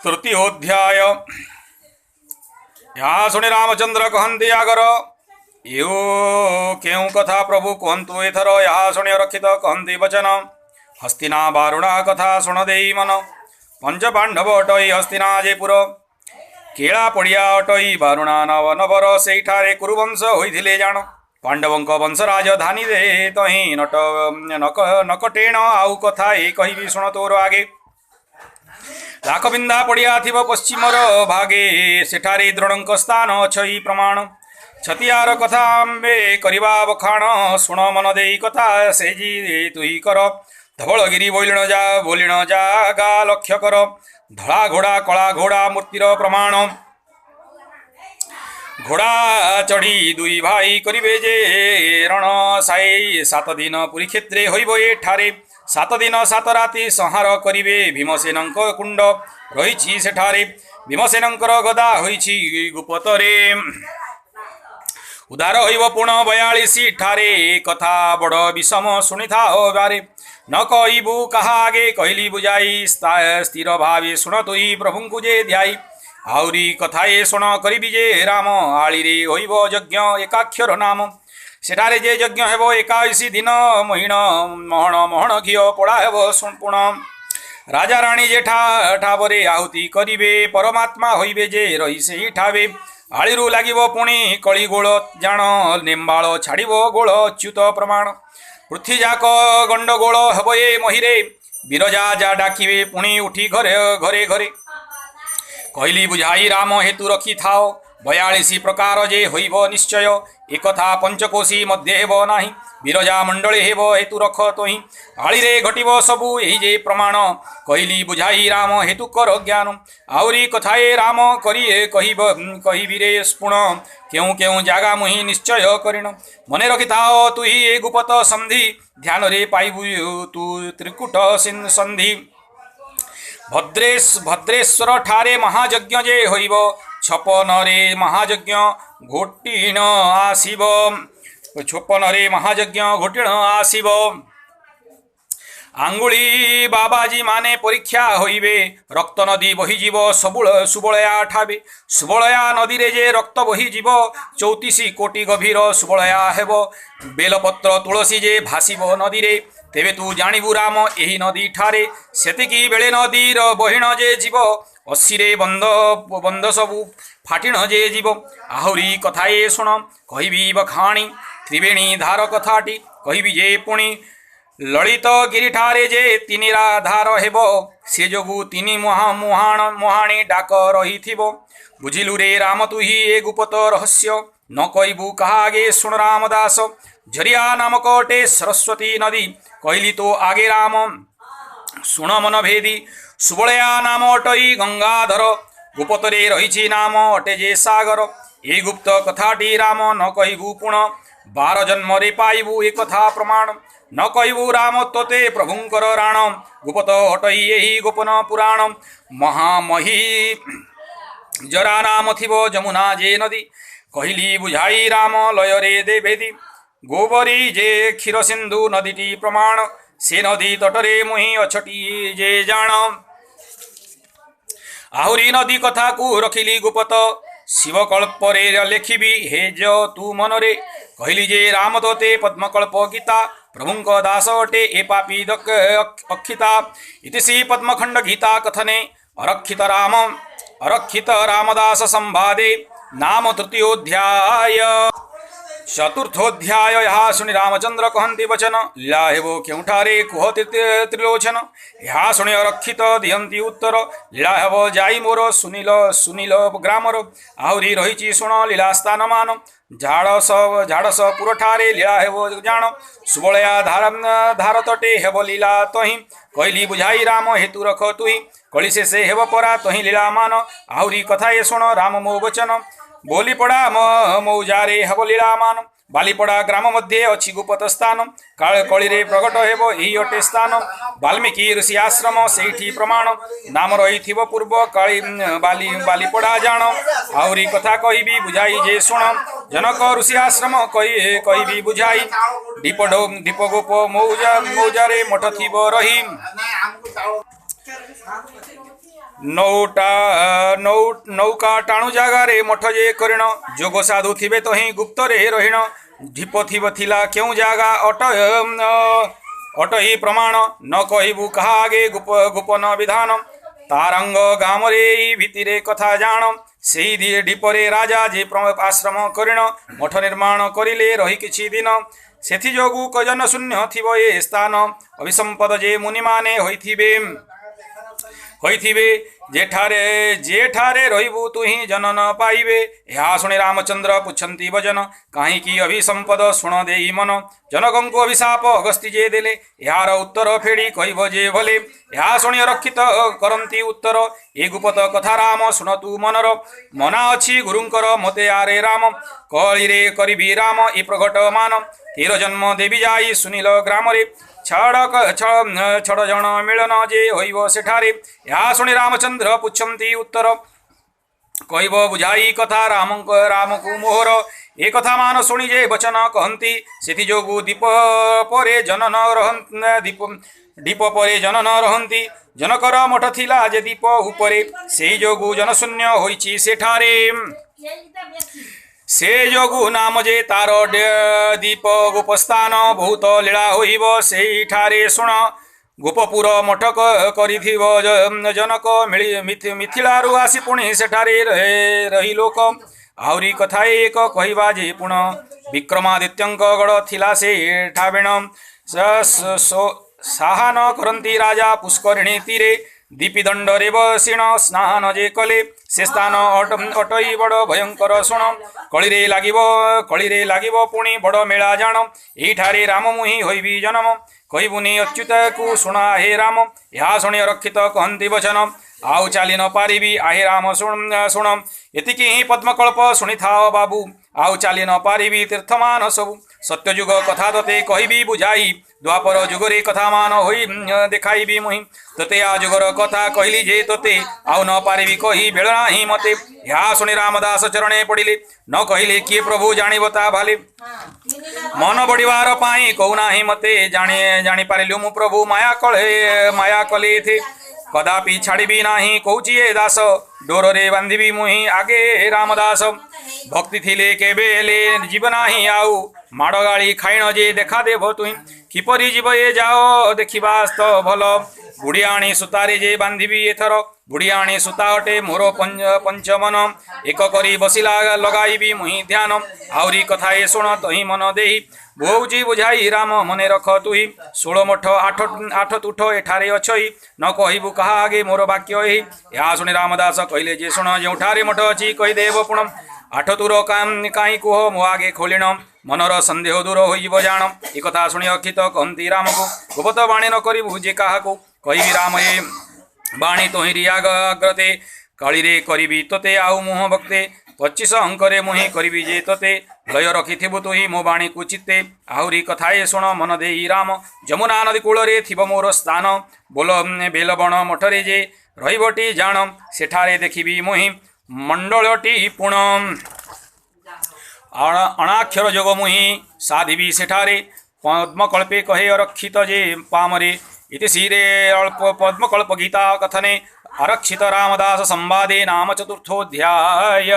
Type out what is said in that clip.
तृतीयोध्याय। यहाँ शुणी रामचंद्र कहती आगर यो क्यों कथा प्रभु कहतु एथर। यहाँ शुणी रक्षित कहती वचन हस्तिना बारुणा कथा शुण दे मन। पंच पांडव अटई हस्तिना जेपुर केला पड़िया अटई बारुणा नव नवर से कुरुवंश होइथिले जान। पांडवंक वंश राजधानी दे तही नकटेण आउ कथा ए कहि शुण तोर आगे। लाखबिंदा पड़िया थिव पश्चिमर भागे सेठारे द्रोणंक स्थान अछई प्रमाण। छतियार कथा आंबे करिबा बखाण शुण मन देई कथा सेजी तुई कर। धवलगिरी बोलिण जागा लक्ष्य कर। धड़ा घोड़ा कला घोड़ा मूर्तिर प्रमाण। घोड़ा चढ़ी दुई भाई करिबे जे रण साई। 7 दिन पुरी क्षेत्रे होइब एठारे। 7 दिन 7 राति संहार करिबे भीमसेनंक कुंड रही सेठारे। भीमसेनंकर गदा होइछि गुपतरे। उदार होइब पुण 42 ठारे। कथा बड़ विषम शुणिथा हो बारे। न कहिबु कहा आगे कहली बुझाई। स्थिर भावे शुण तुई प्रभुंकु जे ध्याई। आउरी कथाए शुण करिबि जे राम। आली रे होइब यज्ञ एकाक्षर नाम। सेठारे जे यज्ञ हेबो 21 दिन महिण महण महण घिय पोड़ा हेबो पुण। राजा राणी जे ठावरे आहुति करिबे। परमात्मा होइबे जे रही सेही ठावे। आळिरु लागिबो पुणी कଳି गोळ जाण। नेम्बाळ छाड़िबो गोळ अच्युत प्रमाण। पृथ्वी जाक गंडगोळ हेबो ए महिरे। बिरजा जा डाकिबे पुणी उठी घरे घरे घरे। कहली बुझाई राम हेतु रखी थाओ। 42 प्रकार जे होइब निश्चय। एकथा पंचकोशी मध्ये हेब नाही। बिरजा मंडले हेब हेतु रख तोही। आली रे घटिब सबु एही जे प्रमाण। कहली बुझाई राम हेतु कर ज्ञान। आउरी कथाए राम करिए कहिबि रे स्पुण। केउ केउ जागा मुहि निश्चय करिण। मने रखि थाओ तुही ए गुपत संधि। ध्यान रे पाइबु तू त्रिकुट संधि। भद्रेश्वर ठारे महायज्ञ जे होइब। 56 रे महायज्ञ घोटिण आसीब। 56 रे महायज्ञ घोटिण आसीब। आंगुली बाबाजी माने परीक्षा होइबे। रक्त नदी बहिजीव सुबलया ठाबे। सुबलया नदी रे जे रक्त बहिजीव। 34 कोटी गभीर सुबलया हेब। बेलपत्र तुलसी जे भासीब नदी रे। तेबे तू जानिबु राम एही नदी ठारे। सेतिकी बेले नदीर बहिण जे जीव। 80 रे बंध सबु फाटिण जे जीव। आहुरी कथाए शुण कहिबि बखाणी। त्रिवेणी धार कथाटी कहिबि जे पुणी। ललित गिरिठारे जे 3 धार हेब। से जोगु 3 मुहाणी डाक रही। बुझिलु रे राम तुही ए गुपत रहस्य। न कहिबु कहा आगे शुण रामदास। झरिया नामक अटे सरस्वती नदी। कहली तो आगे राम शुण मन भेदी। सुबलया नाम अटई गंगाधर। गुपतरे रही नाम अटे जे सागर। ए गुप्त कथाटी राम न कहिबु पुण। 12 जन्म रे पाइबु ए कथा प्रमाण। न कहिबु राम तोते प्रभुंकर राण। गुपत अटई एही गोपन पुराण। महामही जरा नाम थिबो जमुना जे नदी। कहली बुझाई राम लय रे दे भेदी। गोबरी जे क्षीर सिंधु नदीटी प्रमाण। से नदी तटरे मुहि अछटी जे जाण। आहुरी नदी कथा को रखिली गुपत। शिवकल्परे लेखिबि हे जो तू मनरे। कहली जे राम तोते पद्मकल्प गीता। प्रभुंक दास अटे ए पापी अक्षिता। इतिश्री पद्मखंड गीता कथने अरक्षित रामदास संवादे। नाम तृतीयोध्याय। चतुर्थोध्याय। यहाँ शुणी रामचंद्र कहती वचन। लीला हेबो केउठारे कुह त्रिलोचन। यहाँ शुणी अरक्षित दियंती उत्तर। लीला हेबो जाई मोर सुनील ग्रामर। आहुरी रही शुण लीला स्थान मान। झाड़स पुरठारे लीला हेबो जान। सुबलया धार तटे हेबो लीला तही। कहली बुझाई राम हेतु रख तुही। कली से हेब परा तही लीला मान। आहुरी कथाए शुण राम मो वचन। बोलीपड़ा मौजारे हेब लीला मान। बालीपड़ा ग्राम मध्ये अछि गुपत स्थान। काल कली रे प्रकट हेबो एही अटे स्थान। वाल्मीकि ऋषि आश्रम सेठी प्रमाण। नाम रही पूर्व काली बालीपड़ा जान। आहुरी कथा कहिबि बुझाई जे शुण। जनक ऋषि आश्रम कहिबि बुझाई। दीपगोप मौजारे मठ थिबो रही। ନୌକା ଟାଣୁ ଜାଗାରେ ମଠ ଯେ କରିଣ ଯୋଗ ସାଧୁ ଥିବେ ତହିଁ ଗୁପ୍ତରେ ରହିଣ ଢିପ ଥିବ ଥିଲା କେଉଁ ଜାଗା ଅଟହି ପ୍ରମାଣ ନ କହିବୁ କାହା ଆଗେ ଗୋପନ ବିଧାନ ତାରଙ୍ଗ ଗାମରେ ଏଇ ଭିତିରେ କଥା ଜାଣ ସେଇ ଢିପରେ ରାଜା ଯେ ଆଶ୍ରମ କରିଣ ମଠ ନିର୍ମାଣ କରିଲେ ରହି କିଛି ଦିନ ସେଥିଯୋଗୁ କଜନ ଶୂନ୍ୟ ଥିବ ଏ ସ୍ଥାନ ଅଭିସମ୍ପଦ ଯେ ମୁନିମାନେ ହୋଇଥିବେ ଯେଠାରେ ରହିବୁ ତୁହିଁ ଜନନ ପାଇବେ ଏହା ଶୁଣି ରାମଚନ୍ଦ୍ର ପୁଛନ୍ତି ବଚନ କାହିଁକି ଅଭିସମ୍ପଦ ଶୁଣ ଦେଇ ମନ ଜନକଙ୍କୁ ଅଭିଶାପ ଅଗସ୍ତି ଯେ ଦେଲେ ଏହାର ଉତ୍ତର ଫେଡ଼ି କହିବ ଯେ ଭଲେ ଏହା ଶୁଣି ରକ୍ଷିତ କରନ୍ତି ଉତ୍ତର ଏ ଗୁପତ କଥା ରାମ ଶୁଣ ତୁ ମନର ମନା ଅଛି ଗୁରୁଙ୍କର ମୋତେ ଆରେ ରାମ କଳିରେ କରିବି ରାମ ଏ ପ୍ରଘଟ ମାନ ତେର ଜନ୍ମ ଦେବି ଯାଇ ସୁନିଲ ଗ୍ରାମରେ ଛଡ଼ ଜଣ ମିଳନ ଯେ ହୋଇବ ସେଠାରେ ଏହା ଶୁଣି ରାମଚନ୍ଦ୍ର ପୁଛନ୍ତି ଉତ୍ତର କହିବ ବୁଝାଇ କଥା ରାମକୁ ମୋହର ଏ କଥା ମାନ ଶୁଣି ଯେ ବଚନ କହନ୍ତି ସେଥିଯୋଗୁ ଦୀପ ପରେ ଜନନ ରହନ୍ତି ଜନକର ମଠ ଥିଲା ଯେ ଦୀପ ଉପରେ ସେଇ ଯୋଗୁ ଜନଶୂନ୍ୟ ହୋଇଛି ସେଠାରେ ସେ ଯୋଗୁ ନାମ ଯେ ତାର ଦୀପ ଗୋପସ୍ଥାନ ବହୁତ ଲୀଳା ହୋଇବ ସେଇଠାରେ ଶୁଣ ଗୋପପୁର ମଠ କରିଥିବ ଜନକ ମିଥିଳାରୁ ଆସି ପୁଣି ସେଠାରେ ରହି ଲୋକ ଆହୁରି କଥା ଏକ କହିବା ଯେ ପୁଣ ବିକ୍ରମାଦିତ୍ୟଙ୍କ ଗଡ଼ ଥିଲା ସେଠା ବେଣ ସାହାନ କରନ୍ତି ରାଜା ପୁଷ୍କରିଣୀ ତୀରେ ଦୀପିଦଣ୍ଡରେ ବସିଣ ସ୍ନାନ ଯେ କଲେ ସେ ସ୍ଥାନ ଅଟଇ ବଡ଼ ଭୟଙ୍କର ଶୁଣ କଳିରେ ଲାଗିବ ପୁଣି ବଡ଼ ମେଳା ଜାଣ ଏଇଠାରେ ରାମ ମୁହିଁ ହୋଇବି ଜନମ କହିବୁନି ଅଚ୍ୟୁତକୁ ଶୁଣା ହେ ରାମ ଏହା ଶୁଣି ରକ୍ଷିତ କହନ୍ତି ବଚନ ଆଉ ଚାଲି ନ ପାରିବି ଆହେ ରାମ ଶୁଣ ଏତିକି ହିଁ ପଦ୍ମକଳ୍ପ ଶୁଣିଥାଅ ବାବୁ ଆଉ ଚାଲି ନ ପାରିବି ତୀର୍ଥମାନ ସବୁ ସତ୍ୟଯୁଗ କଥା ତୋତେ କହିବି ବୁଝାଇ ଦ୍ୱାପର ଯୁଗରେ କଥାମାନ ହୋଇ ଦେଖାଇବି ମୁହିଁ ତୋତେ ଆ ଯୁଗର କଥା କହିଲି ଯେ ତୋତେ ଆଉ ନ ପାରିବି କହି ବେଳ ନାହିଁ ମତେ ଏହା ଶୁଣି ରାମଦାସ ଚରଣେ ପଡ଼ିଲେ ନ କହିଲେ କିଏ ପ୍ରଭୁ ଜାଣିବ ତା ଭାଲେ ମନ ବଢ଼ିବାର ପାଇଁ କହୁନାହିଁ ମତେ ଜାଣିପାରିଲୁ ମୁଁ ପ୍ରଭୁ ମାୟା କଲେ ଏଥେ କଦାପି ଛାଡ଼ିବି ନାହିଁ କହୁଛି ଏ ଦାସ ଡୋରରେ ବାନ୍ଧିବି ମୁହିଁ ଆଗେ ରାମଦାସ ଭକ୍ତି ଥିଲେ କେବେ ହେଲେ ଯିବ ନାହିଁ ଆଉ ମାଡ଼ ଗାଳି ଖାଇଣ ଯେ ଦେଖା ଦେବ ତୁହିଁ କିପରି ଯିବ ଏ ଯାଅ ଦେଖିବା ତ ଭଲ ବୁଢ଼ିଆଣୀ ସୂତାରେ ଯେ ବାନ୍ଧିବି ଏଥର ବୁଢ଼ିଆଣୀ ସୂତା ଅଟେ ମୋର ପଞ୍ଚମନ ଏକ କରି ବସିଲା ଲଗାଇବି ମୁହିଁ ଧ୍ୟାନ ଆହୁରି କଥା ଏ ଶୁଣ ତହିଁ ମନ ଦେଇ ବହୁଛି ବୁଝାଇ ରାମ ମନେ ରଖ ତୁହି 16 ମଠ 8 ତୁଠ ଏଠାରେ ଅଛଇ ନ କହିବୁ କାହା ଆଗେ ମୋର ବାକ୍ୟ ଏହି ଏହା ଶୁଣି ରାମଦାସ କହିଲେ ଯେ ଶୁଣ ଯେଉଁଠାରେ ମଠ ଅଛି କହିଦେବ ପୁଣ 8 ତୁର କାହିଁ କୁହ ମୋ ଆଗେ ଖୋଲିଣ ମନର ସନ୍ଦେହ ଦୂର ହୋଇଯିବ ଜାଣ ଏ କଥା ଶୁଣି ଅକ୍ଷିତ କହନ୍ତି ରାମକୁ ଗୋପତ ବାଣୀ ନ କରିବୁ ଯେ କାହାକୁ କହିବି ରାମ ଏ ବାଣୀ ତୋହିଁରି ଆଗ୍ରତେ କଳିରେ କରିବି ତୋତେ ଆଉ ମୁହଁ ଭକ୍ତେ 25 ଅଙ୍କରେ ମୁହିଁ କରିବି ଯେ ତୋତେ ଲୟ ରଖିଥିବୁ ତୁହି ମୋ ବାଣୀକୁ ଚିତ୍ତେ ଆହୁରି କଥାଏ ଶୁଣ ମନ ଦେଇ ରାମ ଯମୁନା ନଦୀ କୂଳରେ ଥିବ ମୋର ସ୍ଥାନ ବେଲବଣ ମଠରେ ଯେ ରହିବଟି ଜାଣ ସେଠାରେ ଦେଖିବି ମୁହିଁ ମଣ୍ଡଳଟି ପୁଣ ଅଣାକ୍ଷର ଯୋଗ ମୁହିଁ ସାଧିବି ସେଠାରେ ପଦ୍ମକଳ୍ପେ କହେ ଅରକ୍ଷିତ ଯେ ପାମରେ ଇତିଶ୍ରୀରେ ଅଳ୍ପ ପଦ୍ମକଳ୍ପ ଗୀତା କଥନେ आरक्षित रामदास संवादे नाम चतुर्थोऽध्याय।